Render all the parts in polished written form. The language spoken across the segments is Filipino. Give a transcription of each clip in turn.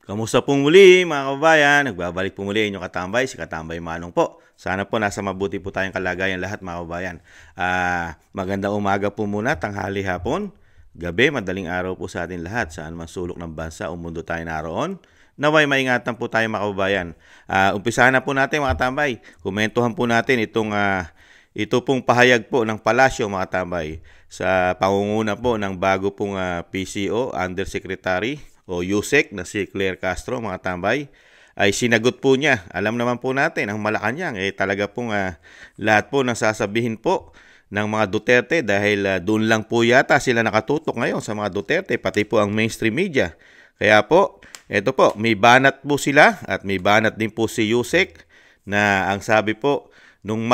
Kamusta po muli mga kababayan? Nagbabalik po muli inyong katambay, si Katambay Manong po. Sana po nasa mabuti po tayong kalagayan lahat mga kababayan. Magandang umaga po muna, tanghali hapon, gabi, madaling araw po sa atin lahat. Saan man sulok ng bansa o mundo tayo naroon. Naway maingatan po tayo mga kababayan. Umpisahan na po natin mga katambay. Komentuhan po natin ito pong pahayag po ng palasyo mga katambay sa pangunguna po ng bago pong PCO, Undersecretary o USEC na si Claire Castro mga tambay, ay sinagot po niya. Alam naman po natin, ang Malacanang talaga pong lahat po ng sasabihin po ng mga Duterte dahil doon lang po yata sila nakatutok ngayon sa mga Duterte, pati po ang mainstream media. Kaya po, ito po, may banat po sila at may banat din po si USEC na ang sabi po, nung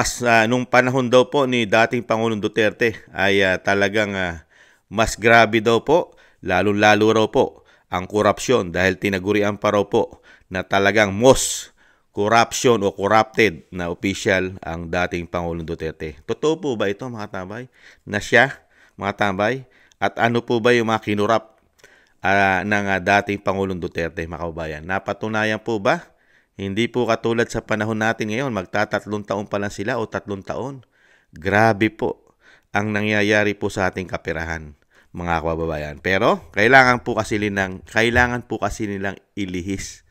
panahon daw po ni dating Pangulong Duterte ay talagang mas grabe daw po, lalo-lalo raw po ang korupsyon dahil tinagurian pa raw po na talagang most corruption o corrupted na official ang dating Pangulong Duterte. Totoo po ba ito mga tambay? Na siya, mga tambay? At ano po ba yung mga kinurap ng dating Pangulong Duterte mga kababayan? Napatunayan po ba? Hindi po katulad sa panahon natin ngayon, magtatatlong taon pa lang sila o 3 taon. Grabe po ang nangyayari po sa ating kaperahan mga kababayan. Pero kailangan po kasi nilang ilihis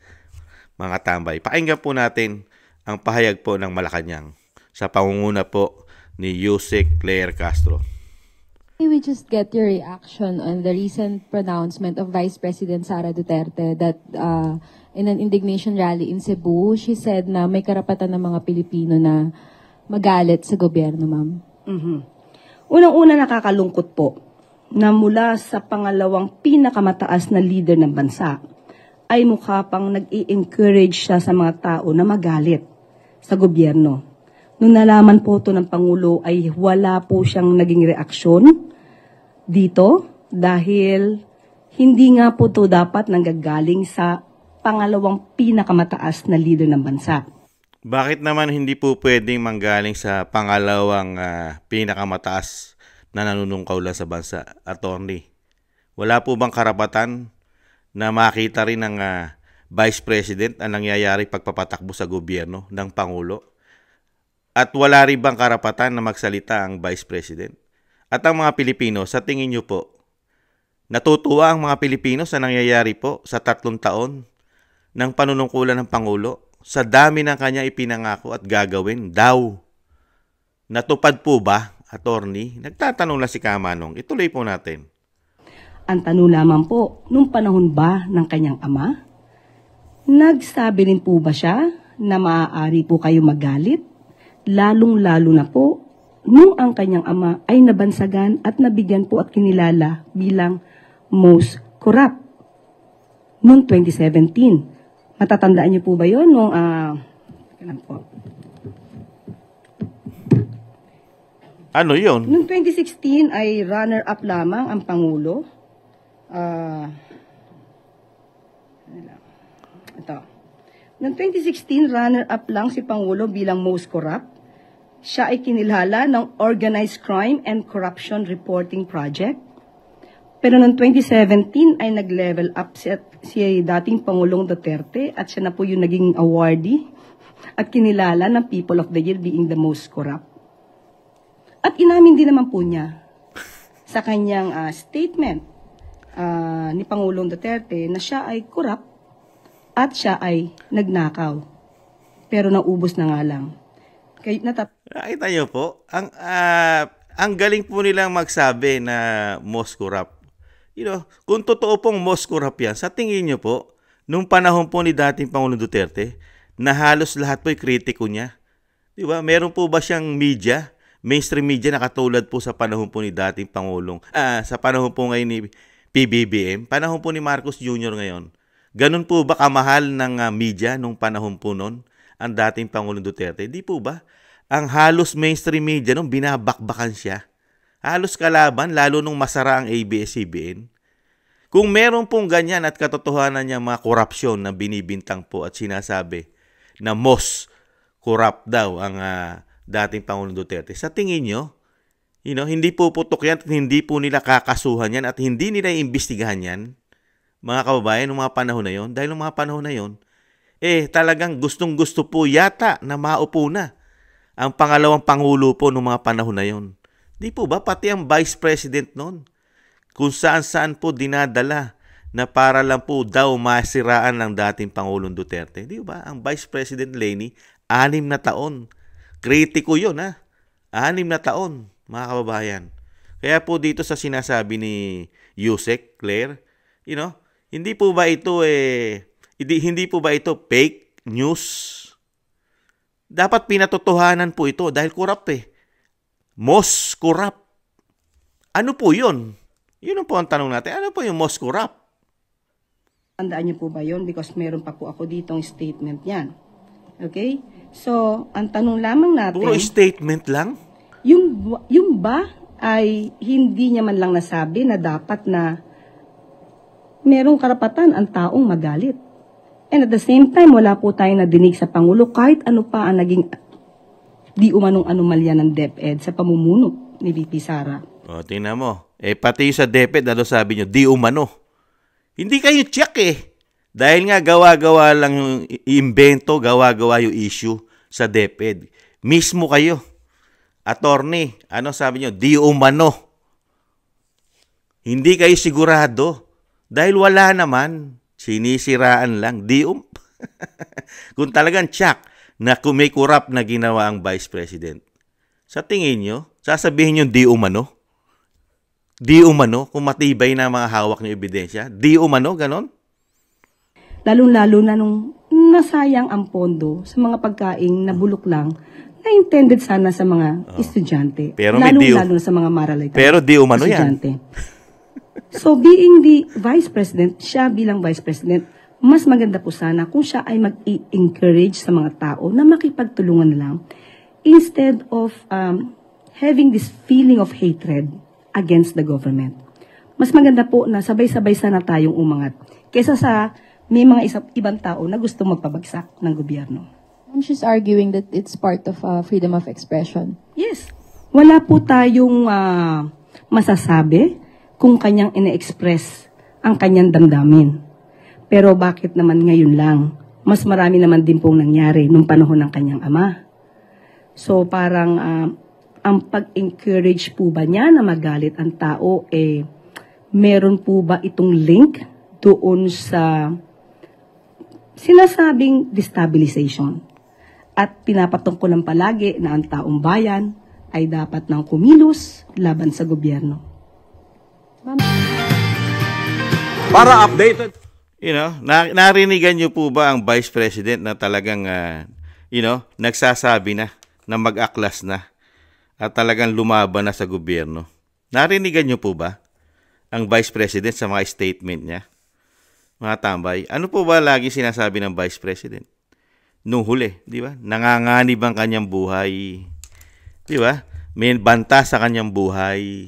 mga tambay. Pakinggan po natin ang pahayag po ng Malacanang sa pangunguna po ni Yusek Claire Castro. We just get your reaction on the recent pronouncement of Vice President Sara Duterte that in an indignation rally in Cebu, she said na may karapatan ng mga Pilipino na magalit sa gobyerno, ma'am. Unang-una, nakakalungkot po na mula sa pangalawang pinakamataas na leader ng bansa ay mukha pang nag-i-encourage siya sa mga tao na magalit sa gobyerno. Nung nalaman po ito ng Pangulo ay wala po siyang naging reaksyon dito dahil hindi nga po ito dapat nanggagaling sa pangalawang pinakamataas na leader ng bansa. Bakit naman hindi po pwedeng manggaling sa pangalawang pinakamataas na nanunungkaw lang sa bansa, attorney? Wala po bang karapatan na makita rin ng Vice President ang nangyayari pagpapatakbo sa gobyerno ng Pangulo? At wala rin bang karapatan na magsalita ang Vice President? At ang mga Pilipino, sa tingin nyo po, natutuwa ang mga Pilipino sa nangyayari po sa 3 taon ng panunungkulan ng Pangulo sa dami ng kanya ipinangako at gagawin daw? Natupad po ba, attorney? Nagtatanong lang si Kamanong. Ituloy po natin. Ang tanong lamang po, nung panahon ba ng kanyang ama, nagsabi rin po ba siya na maaari po kayo magalit? Lalong-lalo na po, nung ang kanyang ama ay nabansagan at nabigyan po at kinilala bilang most corrupt noong 2017. Matatandaan niyo po ba yun? Nung, Ano yun? Noong 2016 ay runner-up lamang ang Pangulo. Ito. Noong 2016, runner-up lang si Pangulo bilang most corrupt. Siya ay kinilala ng Organized Crime and Corruption Reporting Project. Pero noong 2017 ay nag-level up si dating Pangulong Duterte at siya na po yung naging awardee at kinilala ng People of the Year being the most corrupt. At inamin din naman po niya sa kanyang statement ni Pangulong Duterte na siya ay corrupt at siya ay nagnakaw. Pero naubos na nga lang. Nakita niyo po, ang galing po nilang magsabi na most corrupt. Kung totoo pong most corrupt yan, sa tingin niyo po, nung panahon po ni dating Pangulong Duterte, na halos lahat po'y kritiko niya. Diba? Meron po ba siyang media, mainstream media na katulad po sa panahon po ni dating Pangulong, sa panahon po ngayon ni PBBM, panahon po ni Marcos Jr. ngayon? Ganun po ba kamahal ng media nung panahon po nun, ang dating Pangulong Duterte? Di po ba? Ang halos mainstream media nung binabakbakan siya. Halos kalaban, lalo nung masara ang ABS-CBN. Kung meron pong ganyan at katotohanan niya mga korupsyon na binibintang po at sinasabi na most corrupt daw ang dating Pangulong Duterte, sa tingin nyo, hindi po putok yan at hindi po nila kakasuhan yan at hindi nila iimbestigahan yan, mga kababayan, ng mga panahon na yon. Dahil ng mga panahon na yon, talagang gustong-gusto po yata na maupo na ang pangalawang pangulo po ng mga panahon na yon. Di po ba? Pati ang Vice President noon, kung saan-saan po dinadala na para lang po daw masiraan ng dating Pangulong Duterte. Di ba? Ang Vice President Leni, 6 na taon. Kritiko yun, ha? 6 na taon, mga kababayan. Kaya po dito sa sinasabi ni Yusek, Claire, hindi po ba ito hindi po ba ito fake news? Dapat pinatotohanan po ito dahil corrupt Most corrupt. Ano po yun? Yun po ang tanong natin. Ano po yung most corrupt? Tandaan niyo po ba yun? Because meron pa po ako ditong statement yan. Okay? So, ang tanong lamang natin... Puro statement lang? Yung ba ay hindi niya man lang nasabi na dapat na merong karapatan ang taong magalit. And at the same time, wala po tayong nadinig sa Pangulo kahit ano pa ang naging di umanong anomalya ng DepEd sa pamumuno ni VP Sara. O, tingnan mo. Pati sa DepEd, sabi nyo, di umano. Hindi kayo check Dahil nga gawa-gawa lang yung invento, gawa-gawa yung issue sa DepEd. Mismo kayo. Attorney, sabi nyo? Di umano. Hindi kayo sigurado. Dahil wala naman. Sinisiraan lang. Kung talagang check na kung may corrupt na ginawa ang Vice President, sa tingin nyo, sasabihin nyo di umano? Di umano? Kung matibay na mga hawak ng ebidensya? Di umano? Ganon? Lalo-lalo na nung nasayang ang pondo sa mga pagkaing na bulok lang na intended sana sa mga estudyante. Pero Lalo-lalo na sa mga maralitang pero di umano estudyante. yan. So being the Vice President, siya bilang Vice President, mas maganda po sana kung siya ay mag-encourage sa mga tao na makipagtulungan lang instead of having this feeling of hatred against the government. Mas maganda po na sabay-sabay sana tayong umangat kaysa sa may mga ibang tao na gusto magpabagsak ng gobyerno. She's arguing that it's part of freedom of expression. Yes. Wala po tayong masasabi kung kanyang ine-express ang kanyang damdamin. Pero bakit naman ngayon lang? Mas marami naman din pong nangyari nung panahon ng kanyang ama. So parang ang pag-encourage po ba niya na magalit ang tao, meron po ba itong link doon sa sinasabing destabilization? At pinapatong ko lang palagi na ang taong bayan ay dapat nang kumilos laban sa gobyerno. Para updated, narinigan niyo po ba ang Vice President na talagang, nagsasabi na mag-aklas na at talagang lumaban na sa gobyerno? Narinigan niyo po ba ang Vice President sa mga statement niya? Mga tambay, ano po ba lagi sinasabi ng Vice President? Nung huli, di ba? Nanganganib ang kanyang buhay. Di ba? May banta sa kanyang buhay.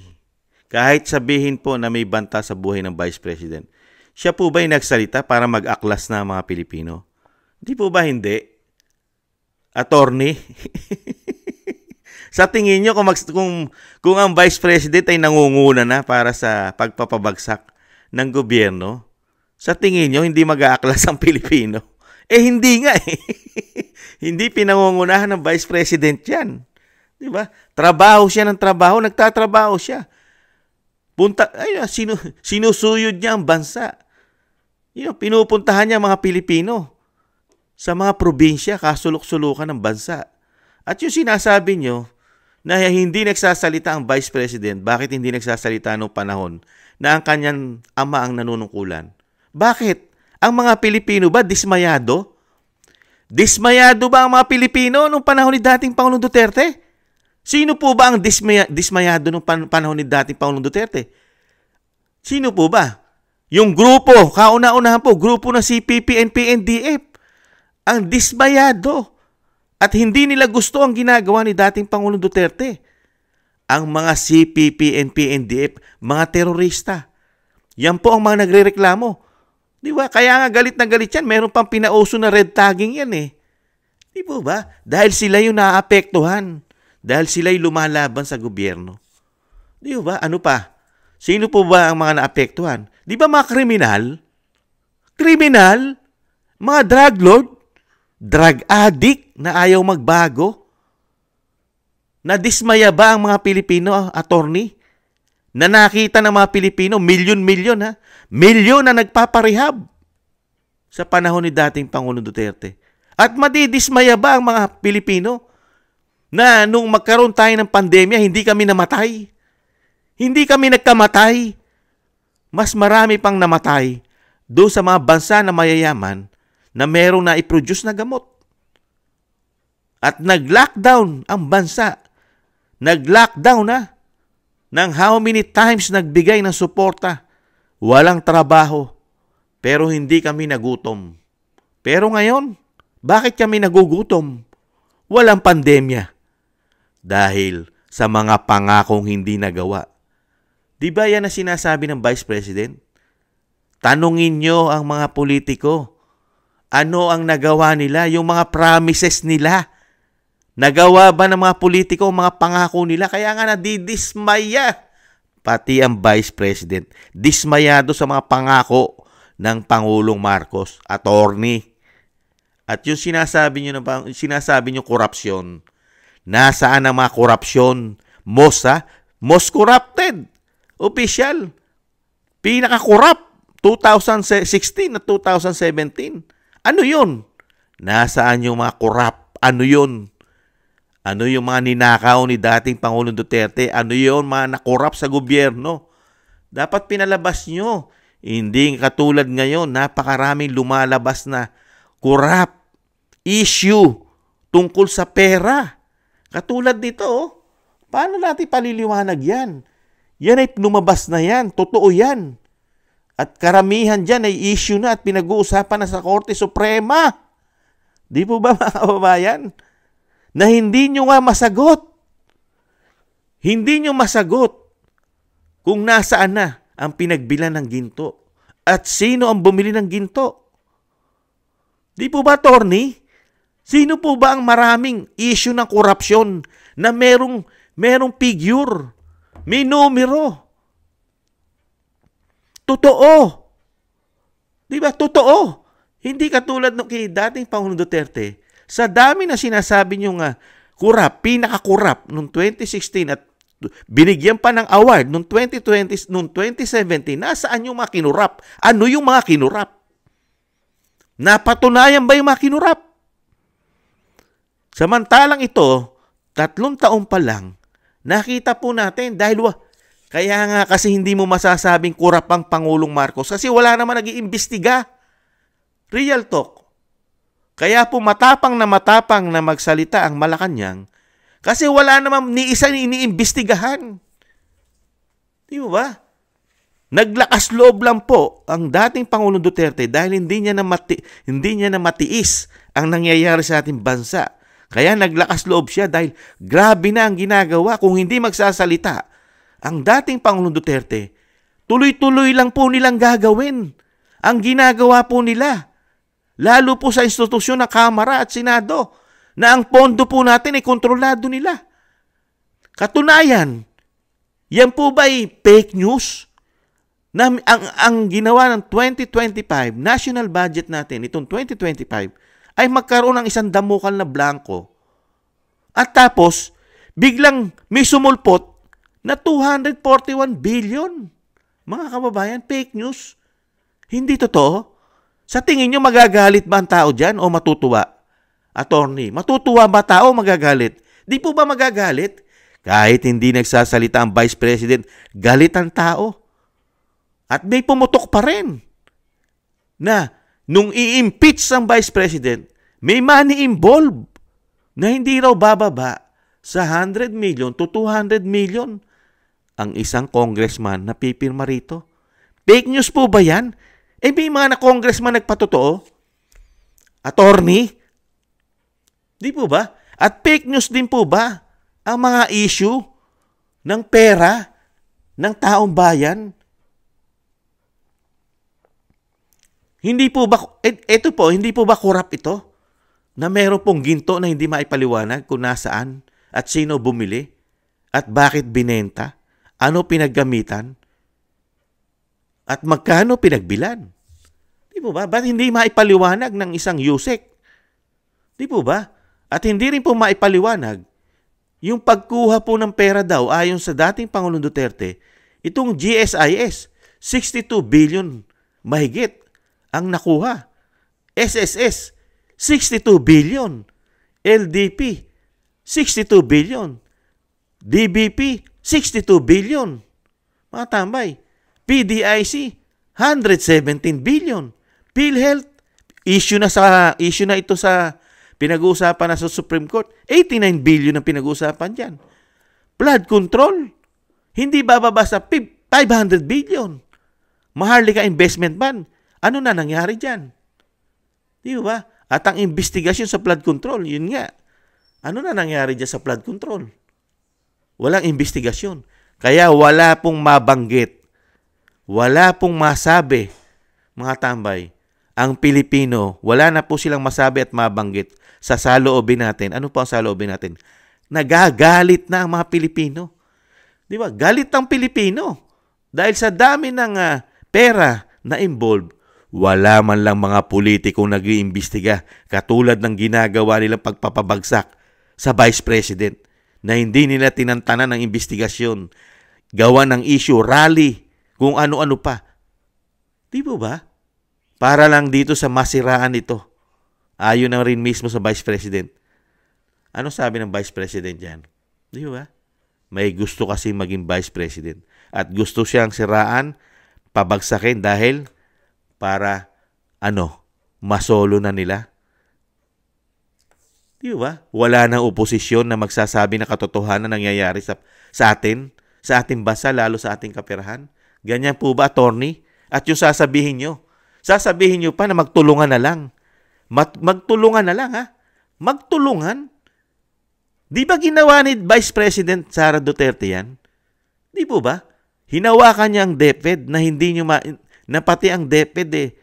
Kahit sabihin po na may banta sa buhay ng Vice President, siya po ba'y nagsalita para mag-aklas na mga Pilipino? Di po ba hindi? Attorney? Sa tingin nyo, kung ang Vice President ay nangunguna na para sa pagpapabagsak ng gobyerno, sa tingin nyo, hindi mag-aaklas ang Pilipino? Hindi nga Hindi pinangungunahan ng Vice President yan. Di ba? Trabaho siya ng trabaho, nagtatrabaho siya. Sinusuyod niya ang bansa. Pinupuntahan niya mga Pilipino sa mga probinsya, kasulok-sulukan ng bansa. At yung sinasabi nyo na hindi nagsasalita ang Vice President, bakit hindi nagsasalita noong panahon na ang kanyang ama ang nanunungkulan? Bakit? Ang mga Pilipino ba dismayado? Dismayado ba ang mga Pilipino noong panahon ni dating Pangulong Duterte? Sino po ba ang dismayado noong panahon ni dating Pangulong Duterte? Sino po ba? Yung grupo, kauna-unahan po, grupo na CPP, NP, NDF, ang dismayado. At hindi nila gusto ang ginagawa ni dating Pangulong Duterte. Ang mga CPP, NP, NDF, mga terorista. Yan po ang mga nagrereklamo. Di ba? Kaya nga galit na galit yan. Meron pang pinauso na red tagging yan Di po ba? Dahil sila yung naapektuhan. Dahil sila yung lumalaban sa gobyerno. Di ba? Ano pa? Sino po ba ang mga naapektuhan? Di ba mga kriminal? kriminal, mga drug lord, drug addict na ayaw magbago. Nadismaya ba ang mga Pilipino, attorney? Na nakita ng mga Pilipino, milyon-milyon ha? Milyon na nagpaparehab sa panahon ni dating Pangulong Duterte. At madidismaya ba ang mga Pilipino na nung magkaroon tayo ng pandemya, hindi kami namatay? Hindi kami nagkamatay. Mas marami pang namatay doon sa mga bansa na mayayaman na merong na-produce na gamot. At nag-lockdown ang bansa. Nag-lockdown na. Nang how many times nagbigay ng suporta. Walang trabaho. Pero hindi kami nagutom. Pero ngayon, bakit kami nagugutom? Walang pandemya. Dahil sa mga pangakong hindi nagawa. Di ba yan ang sinasabi ng Vice President? Tanungin nyo ang mga politiko. Ano ang nagawa nila? Yung mga promises nila. Nagawa ba ng mga politiko ang mga pangako nila? Kaya nga nadidismaya. Pati ang Vice President. Dismayado sa mga pangako ng Pangulong Marcos. Attorney. At yung sinasabi nyo korupsyon. Nasaan ang mga korupsyon? Most corrupted. Official. Pinaka-corrupt. 2016 at 2017. Ano yun? Nasaan yung mga corrupt? Ano yun? Ano yung mga ninakaw ni dating Pangulong Duterte? Ano yun mga nakorap sa gobyerno? Dapat pinalabas nyo. Hindi katulad ngayon, napakaraming lumalabas na corrupt issue tungkol sa pera. Katulad nito, paano natin paliliwanag yan? Yan ay lumabas na yan. Totoo yan. At karamihan dyan ay issue na at pinag-uusapan na sa Korte Suprema. Di po ba mga kababayan? Na hindi nyo nga masagot. Hindi nyo masagot kung nasaan na ang pinagbilan ng ginto at sino ang bumili ng ginto. Di po ba, attorney? Sino po ba ang maraming issue ng korupsyon na merong figure, may numero? Totoo. Di ba? Totoo. Hindi katulad ng kay dating Pangulong Duterte. Sa dami na sinasabi nyo nga, pinaka-kurap noong 2016 at binigyan pa ng award noong 2020, noong 2017, nasaan yung mga kinurap? Ano yung mga kinurap? Napatunayan ba yung mga kinurap? Samantalang ito, 3 taon pa lang, nakita po natin dahil kaya nga kasi hindi mo masasabing kurap ang Pangulong Marcos kasi wala naman nag-iimbestiga. Real talk. Kaya po matapang na magsalita ang Malacanang kasi wala naman ni isa iniimbestigahan. Di ba? Naglakas loob lang po ang dating Pangulong Duterte dahil hindi niya na matiis ang nangyayari sa ating bansa. Kaya naglakas loob siya dahil grabe na ang ginagawa kung hindi magsasalita. Ang dating Pangulong Duterte, tuloy-tuloy lang po nilang gagawin ang ginagawa po nila. Lalo po sa institusyon ng Kamara at Senado na ang pondo po natin ay kontrolado nila. Katunayan, yan po ba ay fake news? Na ang ginawa ng 2025, national budget natin, itong 2025, ay magkaroon ng isang damukal na blanco. At tapos, biglang may sumulpot na 241 billion. Mga kababayan, fake news. Hindi totoo. Sa tingin nyo, magagalit ba ang tao dyan o matutuwa? Attorney, matutuwa ba tao o magagalit? Di po ba magagalit? Kahit hindi nagsasalita ang Vice President, galit ang tao. At may pumutok pa rin na nung i-impeach ang Vice President, may money involved na hindi raw bababa sa 100 million to 200 million ang isang congressman na pipirma rito. Fake news po ba yan? Eh may mga na-congressman nagpatotoo? Attorney? Di po ba? At fake news din po ba ang mga issue ng pera ng taong bayan? Hindi po ba, hindi po ba korap ito? Na meron pong ginto na hindi maipaliwanag kung nasaan at sino bumili at bakit binenta? Ano pinaggamitan? At magkano pinagbilan? Di po ba? Ba't hindi maipaliwanag ng isang USEC? Di po ba? At hindi rin po maipaliwanag yung pagkuha po ng pera daw ayon sa dating Pangulong Duterte, itong GSIS, 62 billion mahigit ang nakuha. SSS, 62 billion. LDP, 62 billion. DBP, 62 billion. Mga tambay. PDIC, 117 billion. PhilHealth, issue na ito sa pinag-uusapan na sa Supreme Court. 89 billion ang pinag-uusapan diyan. Flood control, hindi bababa sa 500 billion. Maharlika Investment Ban, ano na nangyari diyan? Di ba? At ang investigasyon sa flood control, yun nga. Ano na nangyari diyan sa flood control? Walang investigasyon. Kaya wala pong mabanggit. Wala pong masabi, mga tambay. Ang Pilipino, wala na po silang masabi at mabanggit sa saloobin natin. Ano po ang saloobin natin? Nagagalit na ang mga Pilipino. Di ba? Galit ang Pilipino. Dahil sa dami ng pera na involved, wala man lang mga politikong nag-iimbestiga katulad ng ginagawa nilang pagpapabagsak sa Vice President na hindi nila tinantanan ng investigasyon, gawa ng issue, rally, kung ano-ano pa. Di ba? Para lang dito sa masiraan ito. Ayon na rin mismo sa Vice President. Ano sabi ng Vice President yan? Di ba? May gusto kasi maging Vice President. At gusto siyang siraan, pabagsakin dahil para, masolo na nila. Di ba? Wala nang oposisyon na magsasabi na katotohanan nangyayari sa atin, sa ating bansa, lalo sa ating kaperahan. Ganyan po ba, attorney? At yung sasabihin nyo pa na magtulungan na lang. Magtulungan na lang, ha? Magtulungan? Di ba ginawa ni Vice President Sara Duterte yan? Di po ba? Hinawakan niya ang DepEd na hindi nyo na pati ang DepEd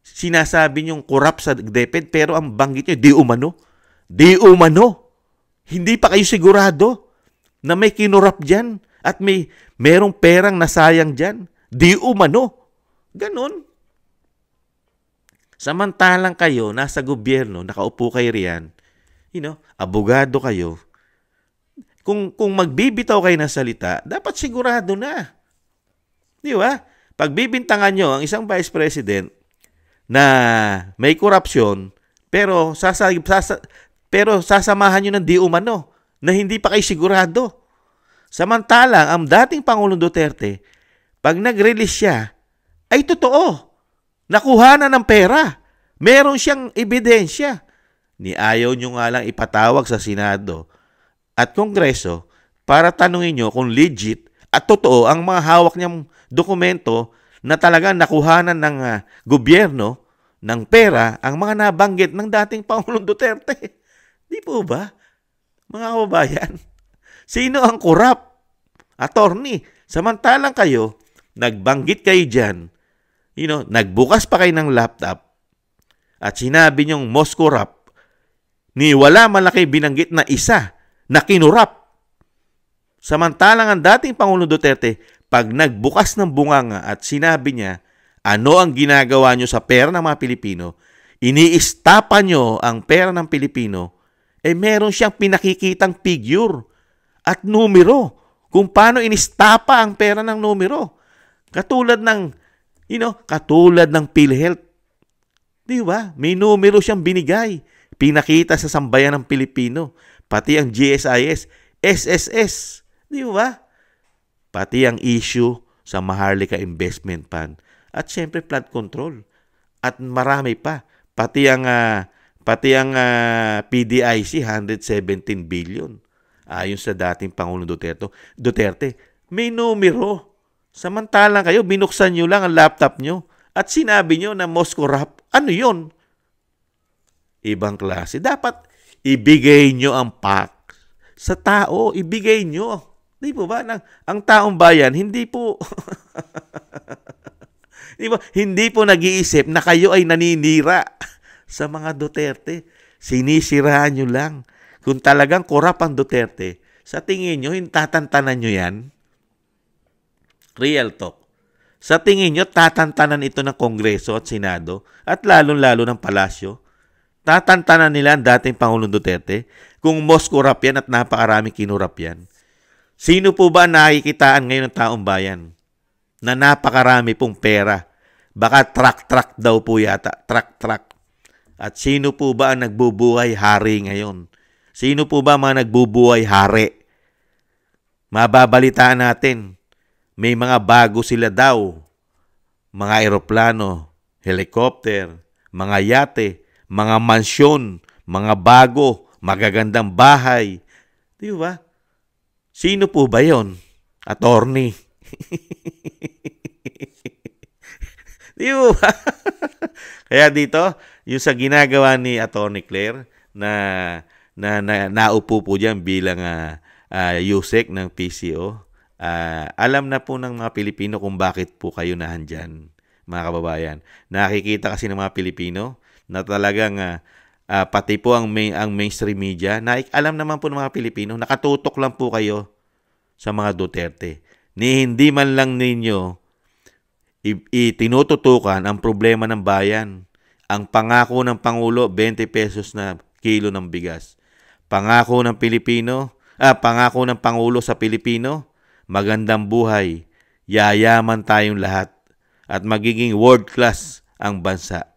sinasabi niyong corrupt sa DepEd pero ang banggit niyo, di umano. Di umano. Hindi pa kayo sigurado na may kinurap dyan at merong perang nasayang dyan. Di umano. Ganon. Samantalang kayo, nasa gobyerno, nakaupo kayo riyan, abogado kayo, kung magbibitaw kayo ng salita, dapat sigurado na. Di ba? Pagbibintangan nyo ang isang Vice President na may korupsyon, pero sasamahan nyo ng di umano na hindi pa kayo sigurado. Samantalang, ang dating Pangulong Duterte, pag nag-release siya, ay totoo. Nakuha na ng pera. Meron siyang ebidensya. Ayaw nyo nga lang ipatawag sa Senado at Kongreso para tanungin nyo kung legit at totoo ang mga hawak niyang dokumento na talagang nakuhanan ng gobyerno ng pera ang mga nabanggit ng dating Pangulong Duterte. Di po ba? Mga kababayan, sino ang korap? Attorney. Samantalang kayo, nagbanggit kayo dyan, nagbukas pa kayo ng laptop at sinabi niyong most corrupt, wala malaki binanggit na isa na kinurap. Samantalang ang dating Pangulong Duterte, pag nagbukas ng bunganga at sinabi niya, ano ang ginagawa niyo sa pera ng mga Pilipino, iniistapa niyo ang pera ng Pilipino, meron siyang pinakikitang figure at numero kung paano inistapa ang pera ng numero. Katulad ng PhilHealth. Di ba? May numero siyang binigay. Pinakita sa sambayan ng Pilipino. Pati ang GSIS, SSS. Di ba? Pati ang issue sa Maharlika Investment Fund. At syempre flood control. At marami pa. Pati ang PDIC, 117 billion. Ayon sa dating Pangulong Duterte, may numero. Samantalang kayo, binuksan nyo lang ang laptop nyo at sinabi nyo na most corrupt. Ano yun? Ibang klase. Dapat ibigay nyo ang facts sa tao. Ibigay nyo. Di po ba? Ang taong bayan, hindi po hindi po nag-iisip na kayo ay naninira sa mga Duterte. Sinisiraan nyo lang. Kung talagang korap ang Duterte, sa tingin nyo, tatantanan nyo yan? Real talk. Sa tingin nyo, tatantanan ito ng Kongreso at Senado at lalong-lalo ng Palasyo? Tatantanan nila ang dating Pangulong Duterte kung most corrupt yan at napakaraming kinurap yan? Sino po ba nakikitaan ngayon ng taong bayan na napakarami pong pera? Baka truck daw po yata. Truck. At sino po ba ang nagbubuhay hari ngayon? Sino po ba mga nagbubuhay hari? Mababalitaan natin. May mga bago sila daw. Mga eroplano, helicopter, mga yate, mga mansyon, mga bago, magagandang bahay. Di ba? Sino po ba yon? Attorney. Di ba? Kaya dito, yung sa ginagawa ni Attorney Claire na naupo po diyan bilang USEC ng PCO, alam na po ng mga Pilipino kung bakit po kayo nahandyan, mga kababayan. Nakikita kasi ng mga Pilipino na talagang pati po ang mainstream media, na alam naman po ng mga Pilipino, nakatutok lang po kayo sa mga Duterte. Hindi man lang ninyo itinututukan ang problema ng bayan. Ang pangako ng Pangulo, 20 pesos na kilo ng bigas. Pangako ng pangako ng Pangulo sa Pilipino, magandang buhay, yayaman tayong lahat, at magiging world class ang bansa.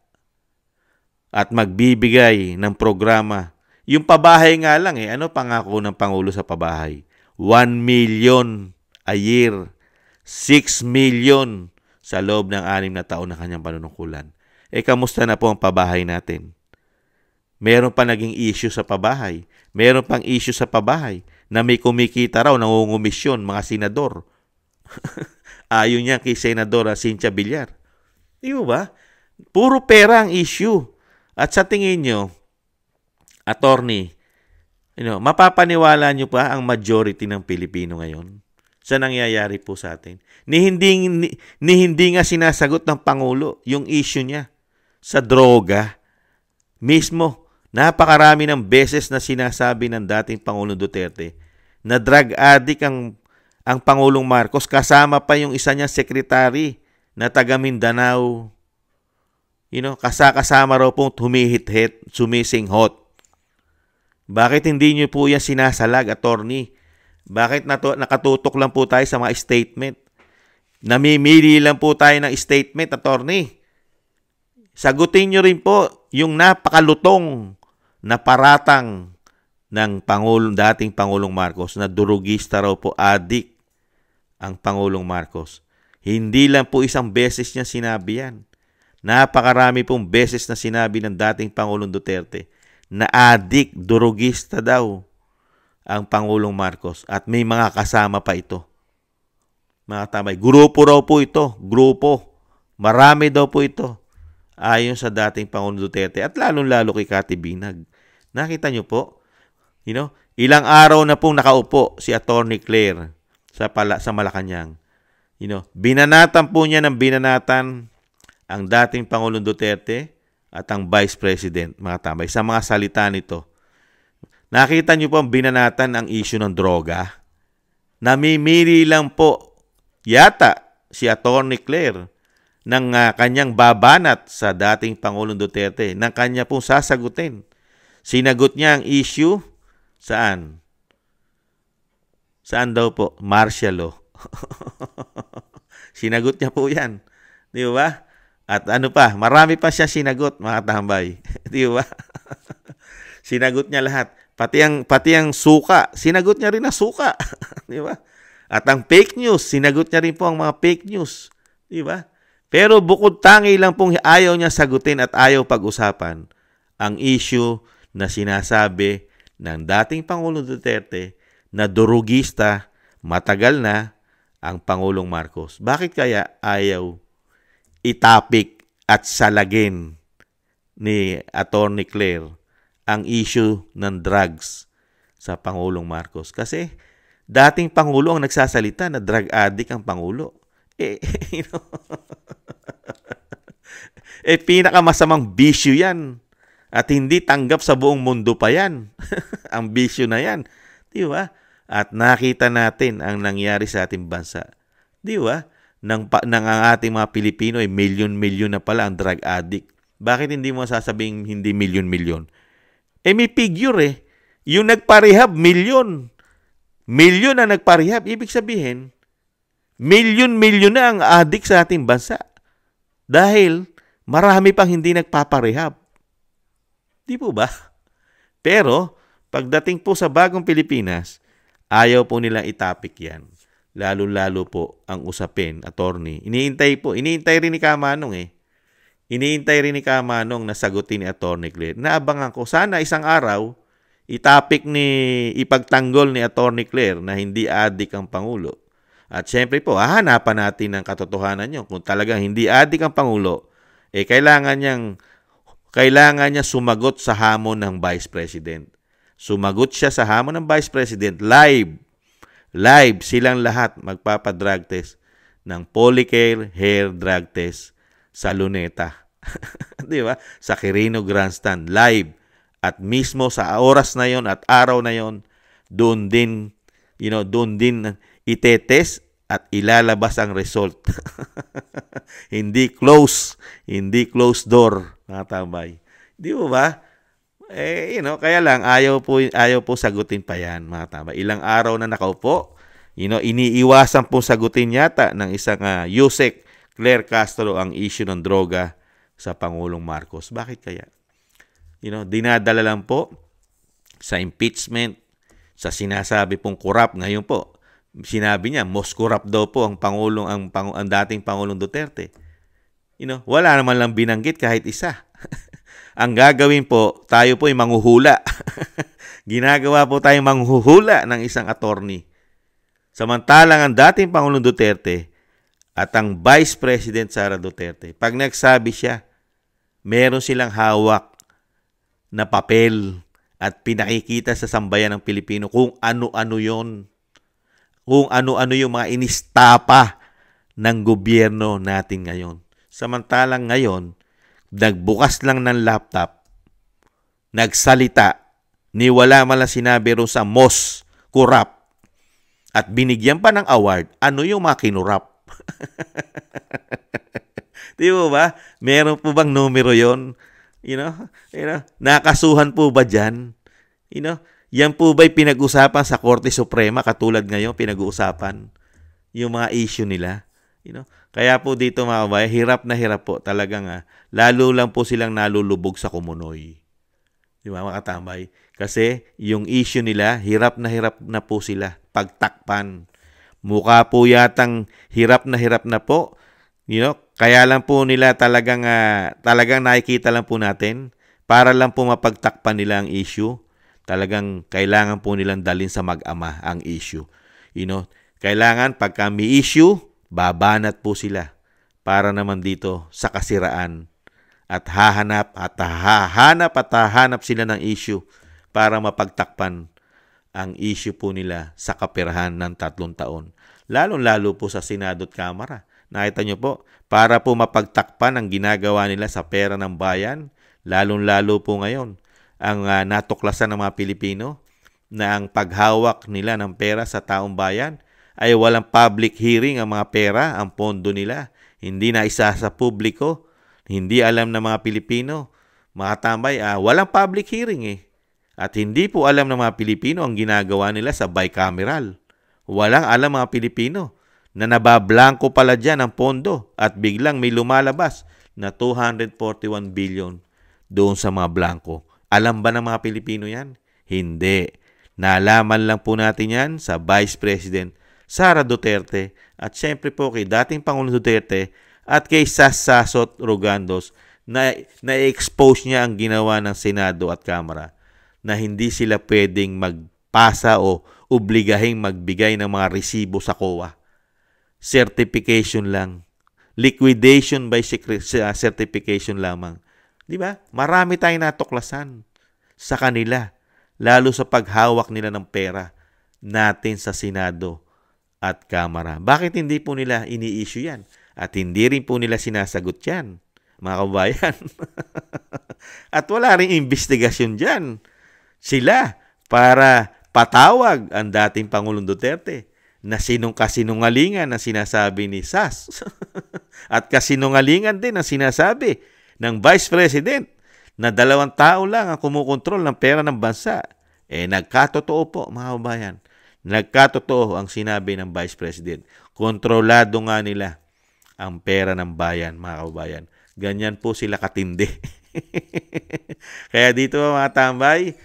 At magbibigay ng programa. Yung pabahay nga lang ano pangako ng Pangulo sa pabahay? 1 million a year. 6 million sa loob ng 6 na taon na kanyang panunungkulan. Kamusta na po ang pabahay natin? Meron pa naging issue sa pabahay. Meron pang issue sa pabahay na may kumikita raw, nangungumisyon, mga senador. Ayon niya kay Senadora Cynthia Villar. Di ba? Puro pera ang issue. At sa tingin nyo, attorney, mapapaniwala nyo pa ang majority ng Pilipino ngayon sa nangyayari po sa atin. Ni hindi nga sinasagot ng Pangulo yung issue niya sa droga. Mismo, napakarami ng beses na sinasabi ng dating Pangulong Duterte na drug addict ang Pangulong Marcos, kasama pa yung isa niya sekretary na taga Mindanao. Kasama raw pong humihit-hit, sumisinghot. Bakit hindi niyo po yan sinasalag, attorney? Bakit nakatutok lang po tayo sa mga statement? Namimili lang po tayo ng statement, attorney. Sagutin niyo rin po yung napakalutong na paratang ng dating Pangulong Marcos na durugista raw po, addict ang Pangulong Marcos. Hindi lang po isang beses niya sinabi yan. Napakarami pong beses na sinabi ng dating Pangulong Duterte na addict, durugista daw ang Pangulong Marcos at may mga kasama pa ito. Mga tamay, grupo raw po ito, grupo. Marami daw po ito. Ayon sa dating Pangulong Duterte at lalong-lalo kay Cathy Binag. Nakita nyo po? Ilang araw na pong nakaupo si Attorney Claire sa Malacanang. Binanatan po niya ng binanatan ang dating Pangulong Duterte at ang Vice President, mga tambay, sa mga salita nito. Nakita niyo po ang binanatan ang issue ng droga? Namimili lang po yata si Attorney Claire ng kanyang babanat sa dating Pangulong Duterte, ng kanya pong sasagutin. Sinagot niya ang issue, saan? Saan daw po? Martial law. Sinagot niya po yan. Di ba? At ano pa, marami pa siya sinagot, mga tambay. Di ba? Sinagot niya lahat. Pati ang suka, sinagot niya rin ang suka. Di ba? At ang fake news, sinagot niya rin po ang mga fake news. Di ba? Pero bukod tangi lang pong ayaw niya sagutin at ayaw pag-usapan ang issue na sinasabi ng dating Pangulong Duterte na durugista matagal na ang Pangulong Marcos. Bakit kaya ayaw itapik at salagin ni Attorney Claire ang issue ng drugs sa Pangulong Marcos? Kasi dating Pangulo ang nagsasalita na drug addict ang Pangulo. Pinakamasamang bisyo yan. At hindi tanggap sa buong mundo pa yan. Ang bisyo na yan. Di ba? At nakita natin ang nangyari sa ating bansa. Di ba? ng ang ating mga Pilipino ay milyon-milyon na pala ang drug addict. Bakit hindi mo sasabing hindi milyon-milyon? May figure eh. Yung nagparehab, milyon. Milyon na nagparehab. Ibig sabihin, milyon-milyon na ang addict sa ating bansa. Dahil marami pang hindi nagpaparehab. Di po ba? Pero, pagdating po sa bagong Pilipinas, ayaw po nilang itapik yan. Lalo-lalo po ang usapin, attorney. Iniintay rin ni Kamanong eh. Iniintay rin ni Kamanong na sagutin ni Attorney Claire. Naabangan ko, sana isang araw, ipagtanggol ni Attorney Claire na hindi adik ang Pangulo. At syempre po, hahanapan natin ng katotohanan nyo. Kung talagang hindi adik ang Pangulo, kailangan niya sumagot sa hamon ng Vice President. Sumagot siya sa hamon ng Vice President live. Live silang lahat magpapadrug test ng Polycare Hair Drug Test sa Luneta. 'Di ba? Sa Quirino Grandstand live at mismo sa oras na 'yon at araw na 'yon doon din itetest at ilalabas ang result. Hindi closed door, mga tambay. Di ba? Kaya lang ayaw po sagutin pa 'yan, mga tambay. Ilang araw na nakaupo, iniiwasan po sagutin yata ng isang Yusek Claire Castro ang issue ng droga sa Pangulong Marcos. Bakit kaya? Dinadala lang po sa impeachment, sa sinasabi pong corrupt. Ngayon po, sinabi niya, most corrupt daw po ang dating Pangulong Duterte. Wala naman lang binanggit kahit isa. Ang gagawin po, tayo po ay manghuhula. Ginagawa po tayong manghuhula ng isang attorney. Samantalang ang dating Pangulong Duterte at ang Vice President Sara Duterte, pag nagsabi siya, meron silang hawak na papel at pinakikita sa sambayan ng Pilipino kung ano-ano yon. Kung ano-ano yung mga inistapa ng gobyerno natin ngayon. Samantalang ngayon, nagbukas lang ng laptop, nagsalita, wala man lang sinabi ro sa most corrupt at binigyan pa ng award, ano yung mga kinurap? Di ba? Meron po bang numero yon? Nakasuhan po ba dyan? Yan po ba'y pinag-usapan sa Korte Suprema katulad ngayon pinag-uusapan yung mga issue nila? Kaya po dito mga kabayan, hirap na hirap po talagang lalo lang po silang nalulubog sa kumunoy. Di ba mga katambay? Kasi yung issue nila, hirap na po sila pagtakpan. Mukha po yatang hirap na po. Kaya lang po nila talagang nakikita lang po natin para lang po mapagtakpan nila ang issue. Talagang kailangan po nilang dalhin sa mag-ama ang issue. Kailangan pagka may issue, babanat po sila para naman dito sa kasiraan at hahanap sila ng issue para mapagtakpan ang issue po nila sa kaperahan ng 3 taon. Lalong-lalo po sa Senado at Kamara. Nakita nyo po, para po mapagtakpan ang ginagawa nila sa pera ng bayan, lalong-lalo po ngayon, ang natuklasan ng mga Pilipino na ang paghawak nila ng pera sa taong bayan ay walang public hearing ang mga pera, ang pondo nila. Hindi na isa sa publiko, hindi alam ng mga Pilipino. Mga tambay, walang public hearing eh. At hindi po alam ng mga Pilipino ang ginagawa nila sa bicameral. Walang alam mga Pilipino na nabablanko pala dyan ang pondo at biglang may lumalabas na 241 billion doon sa mga blanko. Alam ba ng mga Pilipino yan? Hindi. Nalaman lang po natin yan sa Vice President Sara Duterte at syempre po kay dating Pangulong Duterte at kay Sasot Rogandos na na-expose niya ang ginawa ng Senado at Kamara na hindi sila pwedeng magpasa o obligahing magbigay ng mga resibo sa COA. Certification lang. Liquidation by certification lamang. Di ba? Marami tayong natuklasan sa kanila, lalo sa paghawak nila ng pera natin sa Senado at Kamara. Bakit hindi po nila ini-issue yan? At hindi rin po nila sinasagot yan, mga kabayan. At wala rin investigasyon dyan. Sila para patawag ang dating Pangulong Duterte na kasinungalingan na sinasabi ni SAS at kasinungalingan din ang sinasabi ng Vice President na 2 tao lang ang kumukontrol ng pera ng bansa. Nagkatotoo po mga kababayan. Nagkatotoo ang sinabi ng Vice President. Kontrolado nga nila ang pera ng bayan mga kababayan. Ganyan po sila katindi. Kaya dito mga tambay,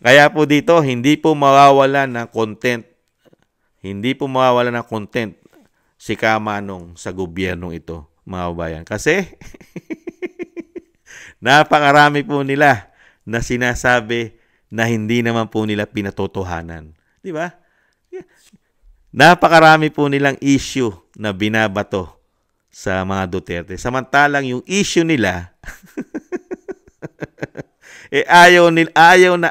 kaya po dito hindi po mawawalan ng content. Hindi po mawawalan ng content si Kamanong sa gobyernong ito, mga kababayan. Kasi napakarami po nila na sinasabi na hindi naman po nila pinatotohanan. Di ba? Napakarami po nilang issue na binabato sa mga Duterte. Samantalang yung issue nila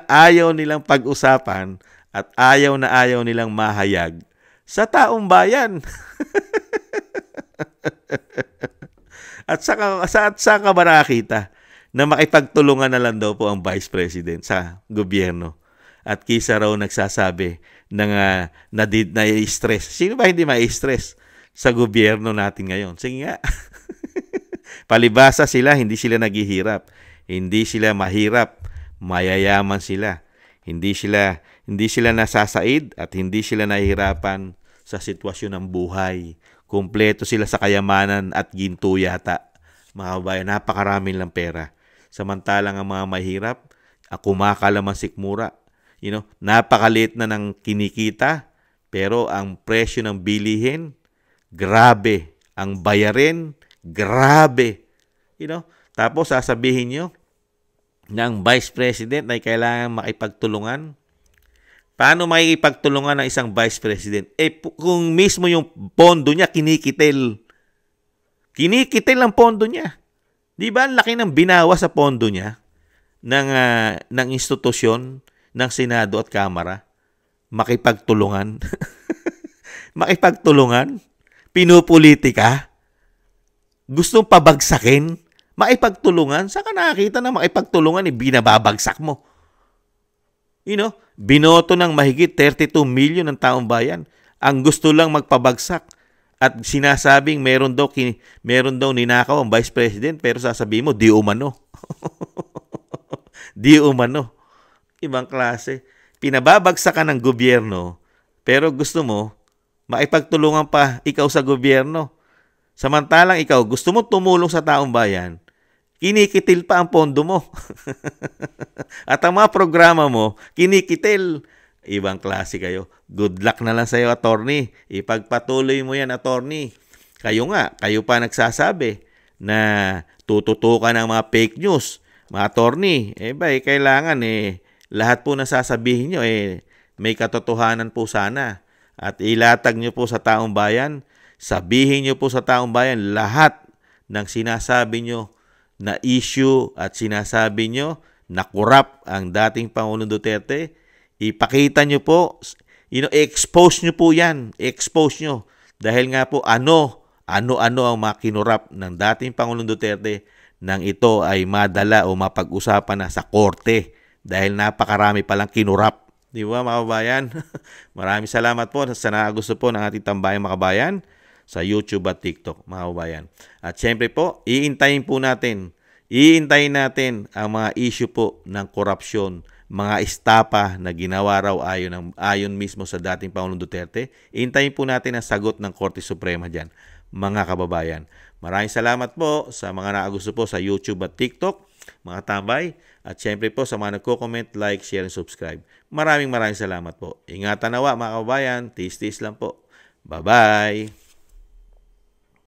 ayaw nilang pag-usapan at ayaw nilang mahayag sa taong bayan. At saka ba nakakita na makipagtulungan na lang daw po ang Vice President sa gobyerno. At kisa raw nagsasabi na stress. Sino ba hindi ma-stress sa gobyerno natin ngayon? Sige nga. Palibasa sila, hindi sila naghihirap. Hindi sila mahirap. Mayayaman sila. Hindi sila nasasaid at hindi sila nahihirapan sa sitwasyon ng buhay. Kumpleto sila sa kayamanan at ginto yata. Mga kabayan, napakarami lang pera. Samantalang ang mga mahirap, kumakalaman sikmura. Napakaliit na ng kinikita, pero ang presyo ng bilihin, grabe. Ang bayarin, grabe. Tapos sasabihin nyo ng Vice President ay kailangan makipagtulungan. Paano makikipagtulungan ng isang Vice President? Kung mismo yung pondo niya kinikitil. Kinikitil ang pondo niya. Di ba ang laki ng binawa sa pondo niya ng institusyon ng Senado at Kamara? Makipagtulungan. Makipagtulungan? Pinupolitika? Gustong pabagsakin? Makipagtulungan? Saan ka nakakita na makipagtulungan binababagsak mo? Binoto ng mahigit 32 million ng taong bayan. Ang gusto lang magpabagsak. At sinasabing meron daw ninakaw ang Vice President, pero sasabihin mo, di umano. Di umano. Ibang klase. Pinababagsakan ng gobyerno, pero gusto mo, makipagtulungan pa ikaw sa gobyerno. Samantalang ikaw, gusto mo tumulong sa taong bayan, kinikitil pa ang pondo mo. At ang mga programa mo, kinikitil. Ibang klase kayo. Good luck na lang sa iyo, attorney. Ipagpatuloy mo yan, attorney. Kayo pa nagsasabi na tututukan ng mga fake news. Mga attorney, kailangan lahat po na sasabihin nyo, may katotohanan po sana. At ilatag nyo po sa taong bayan, sabihin nyo po sa taong bayan lahat ng sinasabi nyo na issue at sinasabi nyo na corrupt ang dating Pangulong Duterte. Ipakita nyo po, expose nyo po yan. Expose nyo. Dahil nga po, ano ang mga kinurap ng dating Pangulong Duterte nang ito ay madala o mapag-usapan na sa korte. Dahil napakarami palang kinurap. Di ba mga kabayan? Maraming salamat po sa nakagusto po ng ating tambayang mga kabayan sa YouTube at TikTok mga kabayan. At syempre po, iintayin natin ang mga issue po ng korupsyon, mga estapa na ginawa raw ayon mismo sa dating Pangulong Duterte. Hintayin po natin ang sagot ng Korte Suprema dyan, mga kababayan. Maraming salamat po sa mga nakagusto po sa YouTube at TikTok, mga tambay. At syempre po sa mga nagko-comment, like, share, and subscribe. Maraming salamat po. Ingatan nawa mga kababayan. Tiis-tiis lang po. Bye-bye!